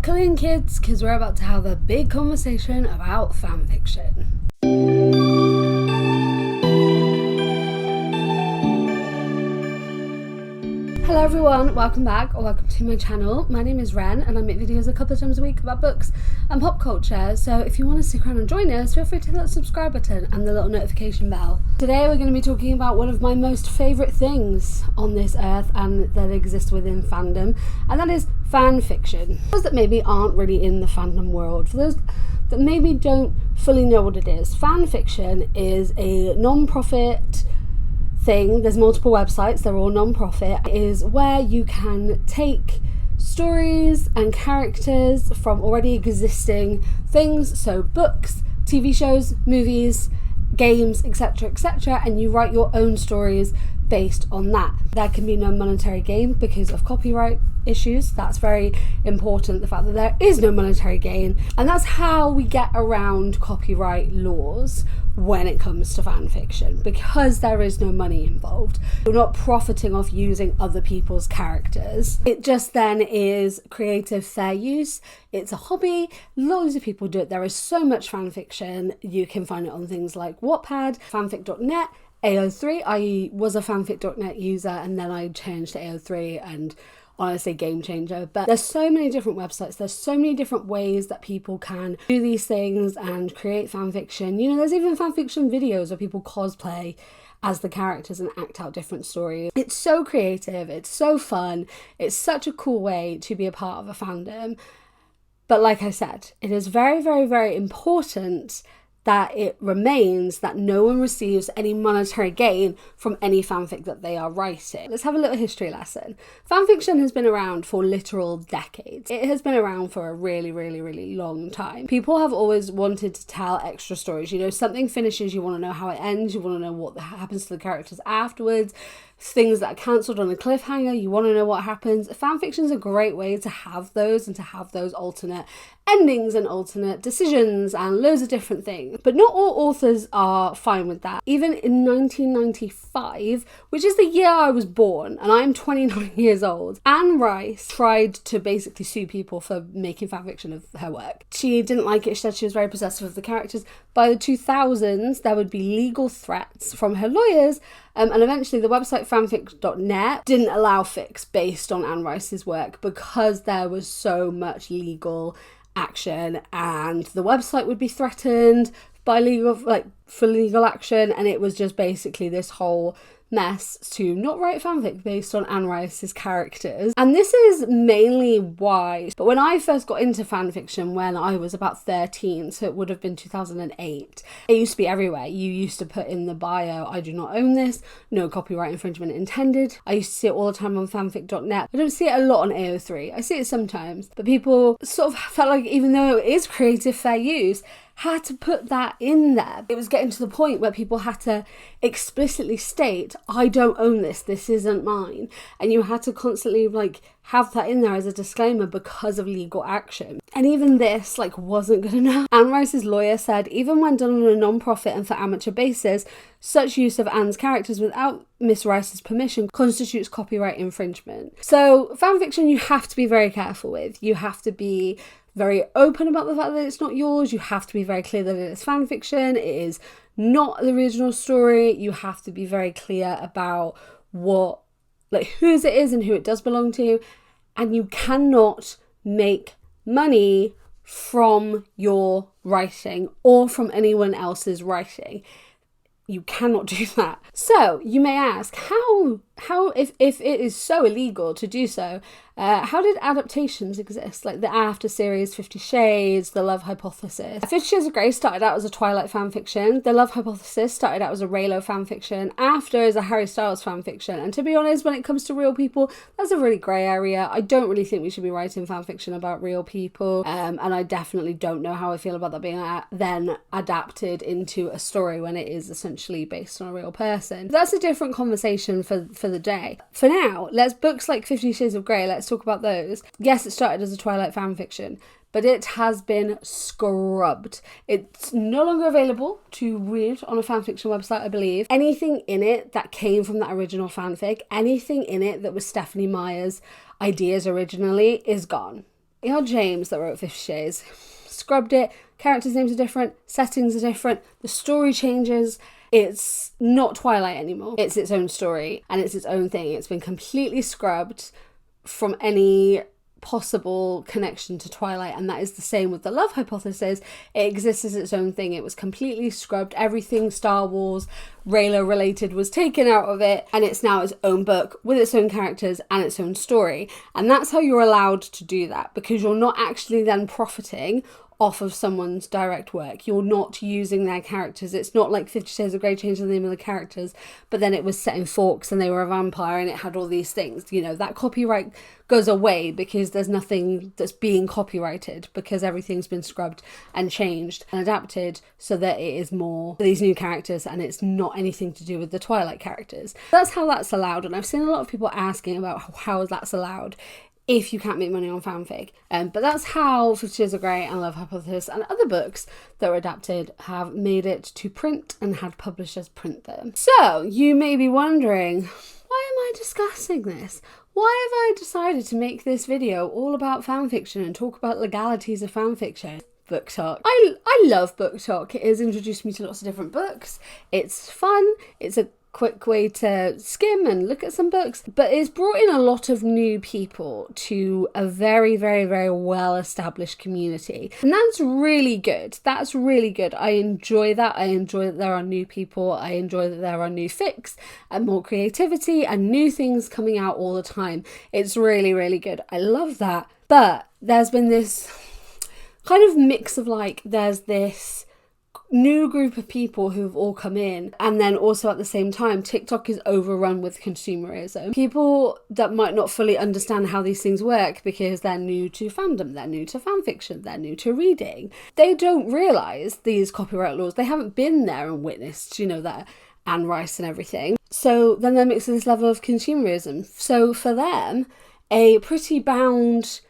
Buckle in, kids, because we're about to have a big conversation about fanfiction. Hello everyone, welcome back or welcome to my channel. My name is Ren and I make videos a couple of times a week about books and pop culture, so if you want to stick around and join us, feel free to hit that subscribe button and the little notification bell. Today we're going to be talking about one of my most favourite things on this earth and that exists within fandom, and that is fan fiction. For those that maybe aren't really in the fandom world, for those that maybe don't fully know what it is, fan fiction is a non-profit thing. There's multiple websites, they're all non-profit. It is where you can take stories and characters from already existing things, so books, TV shows, movies, games, etc., etc., and you write your own stories based on that. There can be no monetary gain because of copyright issues. That's very important, the fact that there is no monetary gain, and that's how we get around copyright laws when it comes to fan fiction, because there is no money involved. You're not profiting off using other people's characters. It just then is creative fair use. It's a hobby, loads of people do it. There is so much fan fiction. You can find it on things like Wattpad, fanfic.net, AO3. I was a fanfic.net user and then I changed to AO3, and honestly, game changer. But there's so many different websites, there's so many different ways that people can do these things and create fan fiction. You know, there's even fan fiction videos where people cosplay as the characters and act out different stories. It's so creative, it's so fun, it's such a cool way to be a part of a fandom. But like I said, it is very, very, very important that it remains that no one receives any monetary gain from any fanfic that they are writing. Let's have a little history lesson. Fanfiction has been around for literal decades. It has been around for a really, really, really long time. People have always wanted to tell extra stories. You know, something finishes, you want to know how it ends, you want to know what happens to the characters afterwards. Things that are cancelled on a cliffhanger, you want to know what happens. Fanfiction is a great way to have those and to have those alternate endings and alternate decisions and loads of different things. But not all authors are fine with that. Even in 1995, which is the year I was born, and I'm 29 years old, Anne Rice tried to basically sue people for making fanfiction of her work. She didn't like it. She said she was very possessive of the characters. By the 2000s, there would be legal threats from her lawyers, and eventually the website fanfic.net didn't allow fics based on Anne Rice's work because there was so much legal action, and the website would be threatened by for legal action, and it was just basically this whole mess to not write fanfic based on Anne Rice's characters. And this is mainly why, but when I first got into fanfiction when I was about 13, so it would have been 2008, it used to be everywhere. You used to put in the bio, I do not own this, no copyright infringement intended. I used to see it all the time on fanfic.net. I don't see it a lot on AO3. I see it sometimes, but people sort of felt like even though it is creative fair use, had to put that in there. It was getting to the point where people had to explicitly state, I don't own this isn't mine. And you had to constantly have that in there as a disclaimer because of legal action. And even this wasn't good enough. Anne Rice's lawyer said, even when done on a non-profit and for amateur basis, such use of Anne's characters without Miss Rice's permission constitutes copyright infringement. So fanfiction you have to be very careful with. You have to be very open about the fact that it's not yours. You have to be very clear that it is fan fiction. It is not the original story. You have to be very clear about whose it is and who it does belong to. And you cannot make money from your writing or from anyone else's writing. You cannot do that. So you may ask, how if it is so illegal to do so, how did adaptations exist? Like the After series, 50 Shades, The Love Hypothesis. 50 Shades of Grey started out as a Twilight fanfiction. The Love Hypothesis started out as a Reylo fanfiction. After is a Harry Styles fanfiction. And to be honest, when it comes to real people, that's a really grey area. I don't really think we should be writing fanfiction about real people. And I definitely don't know how I feel about that being then adapted into a story when it is essentially based on a real person. But that's a different conversation for the day. For now, books like 50 Shades of Grey, let's talk about those. Yes, it started as a Twilight fanfiction, but it has been scrubbed. It's no longer available to read on a fanfiction website, I believe. Anything in it that came from that original fanfic, anything in it that was Stephenie Meyer's ideas originally is gone. E.R. James, that wrote 50 Shades, scrubbed it. Characters' names are different, settings are different, the story changes. It's not Twilight anymore. It's its own story and it's its own thing. It's been completely scrubbed from any possible connection to Twilight, and that is the same with The Love Hypothesis. It exists as its own thing. It was completely scrubbed. Everything Star Wars, Rayla related was taken out of it, and it's now its own book with its own characters and its own story. And that's how you're allowed to do that, because you're not actually then profiting off of someone's direct work. You're not using their characters. It's not like 50 Shades of Grey changed the name of the characters, but then it was set in Forks and they were a vampire and it had all these things. You know, that copyright goes away because there's nothing that's being copyrighted, because everything's been scrubbed and changed and adapted so that it is more for these new characters and it's not anything to do with the Twilight characters. That's how that's allowed, and I've seen a lot of people asking about how that's allowed if you can't make money on fanfic. But that's how 50 Shades of Grey and Love Hypothesis and other books that were adapted have made it to print and had publishers print them. So you may be wondering, why am I discussing this? Why have I decided to make this video all about fanfiction and talk about legalities of fanfiction? Book talk. I love book talk. It has introduced me to lots of different books. It's fun. It's a quick way to skim and look at some books, but it's brought in a lot of new people to a very, very, very well established community, and that's really good. That's really good. I enjoy that. I enjoy that there are new people. I enjoy that there are new fics and more creativity and new things coming out all the time. It's really, really good. I love that. But there's been this kind of mix of like, there's this new group of people who've all come in, and then also at the same time TikTok is overrun with consumerism. People that might not fully understand how these things work because they're new to fandom, they're new to fanfiction, they're new to reading. They don't realise these copyright laws. They haven't been there and witnessed, you know, that Anne Rice and everything. So then they're mixed with this level of consumerism. So for them, a pretty bound,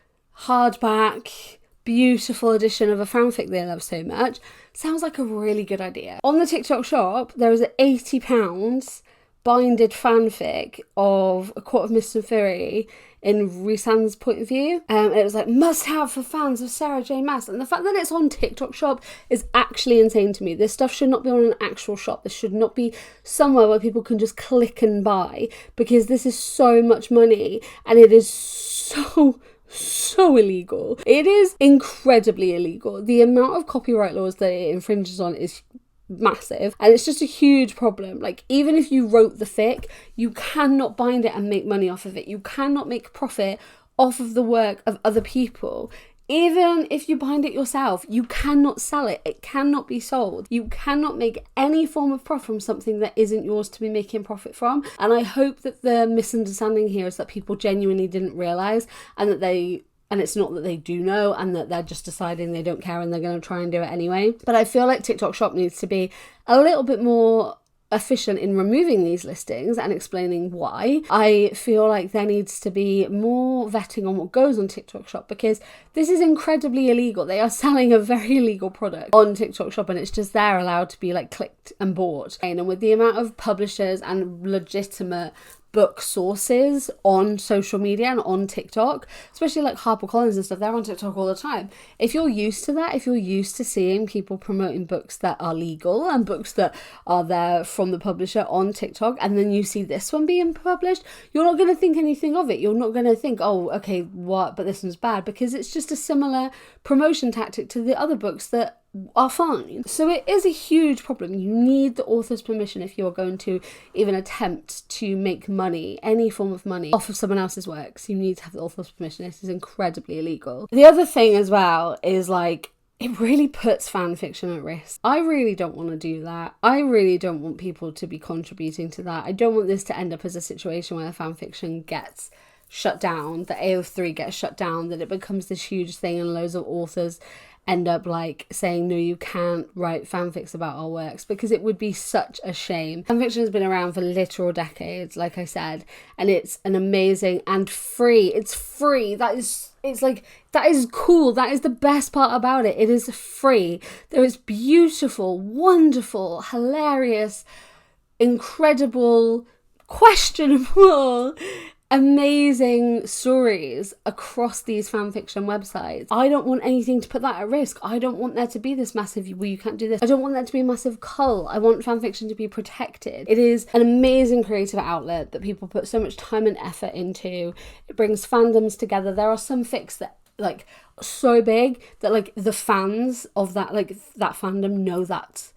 hardback, beautiful edition of a fanfic they love so much sounds like a really good idea. On the TikTok shop, there is an £80 binded fanfic of A Court of Mist and Fury in Rhysand's point of view. It was like, must have for fans of Sarah J Maas. And the fact that it's on TikTok shop is actually insane to me. This stuff should not be on an actual shop. This should not be somewhere where people can just click and buy, because this is so much money and it is so illegal. It is incredibly illegal. The amount of copyright laws that it infringes on is massive, and it's just a huge problem. Like, even if you wrote the fic, you cannot bind it and make money off of it. You cannot make profit off of the work of other people. Even if you bind it yourself, you cannot sell it. It cannot be sold. You cannot make any form of profit from something that isn't yours to be making profit from. And I hope that the misunderstanding here is that people genuinely didn't realise, and it's not that they do know, and that they're just deciding they don't care and they're going to try and do it anyway. But I feel like TikTok Shop needs to be a little bit more efficient in removing these listings and explaining why. I feel like there needs to be more vetting on what goes on TikTok Shop, because this is incredibly illegal. They are selling a very illegal product on TikTok Shop, and it's just there allowed to be like clicked and bought. And with the amount of publishers and legitimate book sources on social media and on TikTok, especially like HarperCollins and stuff, they're on TikTok all the time. If you're used to that, if you're used to seeing people promoting books that are legal and books that are there from the publisher on TikTok, and then you see this one being published, you're not going to think anything of it. You're not going to think, oh, okay, what, but this one's bad, because it's just a similar promotion tactic to the other books that are fine. So it is a huge problem. You need the author's permission if you're going to even attempt to make money, any form of money, off of someone else's works. You need to have the author's permission. This is incredibly illegal. The other thing as well is like, it really puts fan fiction at risk. I really don't want to do that. I really don't want people to be contributing to that. I don't want this to end up as a situation where fan fiction gets shut down, that AO3 gets shut down, that it becomes this huge thing and loads of authors end up like saying, no, you can't write fanfics about our works, because it would be such a shame. Fanfiction has been around for literal decades, like I said, and it's an amazing and free. It's free. That is cool. That is the best part about it. It is free. There is beautiful, wonderful, hilarious, incredible, questionable amazing stories across these fanfiction websites. I don't want anything to put that at risk. I don't want there to be this massive, well, you can't do this. I don't want there to be a massive cull. I want fanfiction to be protected. It is an amazing creative outlet that people put so much time and effort into. It brings fandoms together. There are some fics that like so big that like the fans of that fandom know that's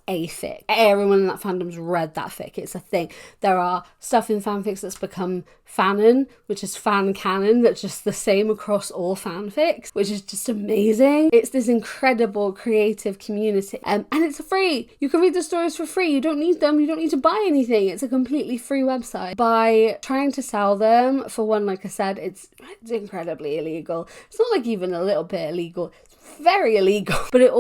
a fic. Everyone in that fandom's read that fic. It's a thing. There are stuff in fanfics that's become fanon, which is fan canon, that's just the same across all fanfics, which is just amazing. It's this incredible creative community, and it's free. You can read the stories for free. You don't need them. You don't need to buy anything. It's a completely free website. By trying to sell them, for one, like I said, it's incredibly illegal. It's not like even a little bit illegal. Very illegal, but it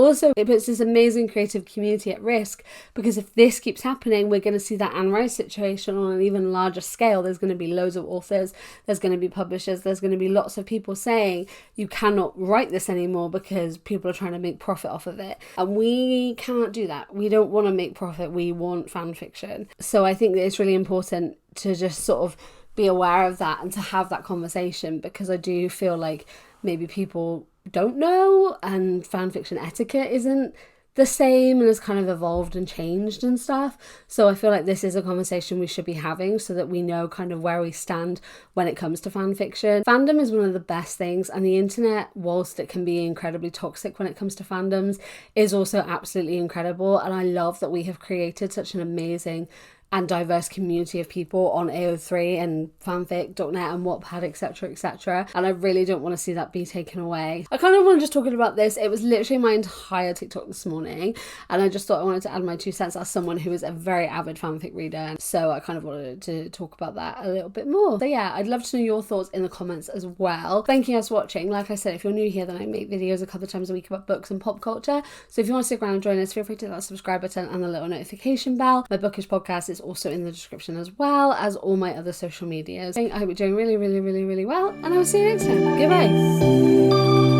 puts this amazing creative community at risk, because if this keeps happening, we're going to see that Anne Rice situation on an even larger scale. There's going to be loads of authors, there's going to be publishers, there's going to be lots of people saying you cannot write this anymore because people are trying to make profit off of it, and we can't do that. We don't want to make profit, we want fan fiction. So I think that it's really important to just sort of be aware of that and to have that conversation, because I do feel like maybe people don't know, and fanfiction etiquette isn't the same and has kind of evolved and changed and stuff. So I feel like this is a conversation we should be having so that we know kind of where we stand when it comes to fanfiction. Fandom is one of the best things, and the internet, whilst it can be incredibly toxic when it comes to fandoms, is also absolutely incredible. And I love that we have created such an amazing and diverse community of people on AO3 and fanfic.net and Wattpad, etc, etc, and I really don't want to see that be taken away. I kind of want to just talking about this. It was literally my entire TikTok this morning, and I just thought I wanted to add my 2 cents as someone who is a very avid fanfic reader, so I kind of wanted to talk about that a little bit more. So yeah, I'd love to know your thoughts in the comments as well. Thank you guys for watching. Like I said, if you're new here, then I make videos a couple of times a week about books and pop culture, so if you want to stick around and join us, feel free to hit that subscribe button and the little notification bell. My bookish podcast is also in the description, as well as all my other social medias. I hope you're doing really, really, really, really well, and I will see you next time. Goodbye.